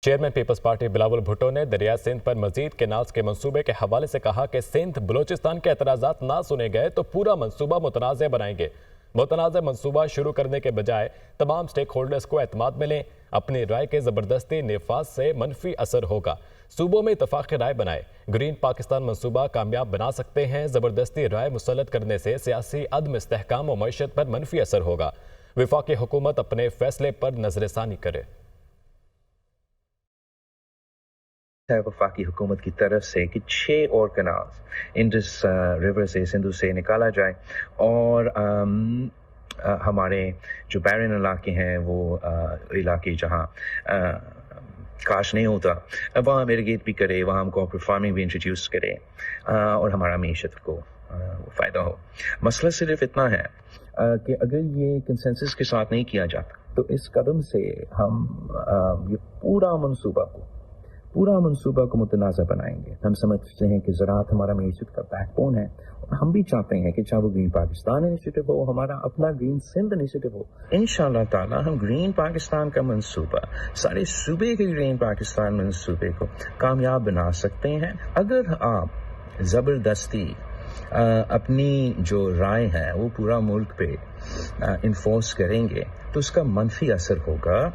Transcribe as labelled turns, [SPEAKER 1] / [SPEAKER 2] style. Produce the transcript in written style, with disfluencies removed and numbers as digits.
[SPEAKER 1] Chairman Peoples Party Bilawal Bhutto نے دریائے سندھ پر مزید کینالز کے منصوبے کے حوالے سے کہا کہ سندھ بلوچستان کے اعتراضات نہ سنے گئے تو پورا منصوبہ متنازع بنائیں گے۔ متنازع منصوبہ شروع کرنے کے بجائے تمام سٹیک ہولڈرز کو اعتماد میں لیں۔ اپنی رائے کے زبردستی نفاذ سے منفی اثر ہوگا۔ صوبوں میں اتفاق رائے بنائے۔ گرین پاکستان منصوبہ کامیاب بنا سکتے ہیں۔ زبردستی رائے مسلط کرنے سے سیاسی عدم استحکام و معیشت پر منفی اثر ہوگا۔ وفاقی حکومت اپنے فیصلے پر نظر ثانی کرے۔
[SPEAKER 2] وفاقی حکومت کی طرف سے کہ 6 اور کنالز انڈس ریور سے سندھو سے نکالا جائے اور ہمارے جو بیرن علاقے ہیں وہ علاقے جہاں کاش نہیں ہوتا وہاں ہم اریگیٹ بھی کرے، وہاں ہم کوآپریٹو فارمنگ بھی انٹروڈیوس کرے اور ہمارا معیشت کو فائدہ ہو۔ مسئلہ صرف اتنا ہے کہ اگر یہ کنسنسس کے ساتھ نہیں کیا جاتا تو اس قدم سے ہم یہ پورا منصوبہ کو متنازع بنائیں گے۔ ہم سمجھتے ہیں کہ زراعت ہمارا معیشت کا بیک بون ہے اور ہم بھی چاہتے ہیں کہ چاہے وہ گرین پاکستان انیشیٹو ہو، ہمارا اپنا گرین سندھ انیشیٹو ہو، انشاءاللہ تعالی ہم گرین پاکستان کا منصوبہ، سارے صوبے کے گرین پاکستان منصوبے کو کامیاب بنا سکتے ہیں۔ اگر آپ زبردستی اپنی جو رائے ہے وہ پورا ملک پہ انفورس کریں گے تو اس کا منفی اثر ہوگا۔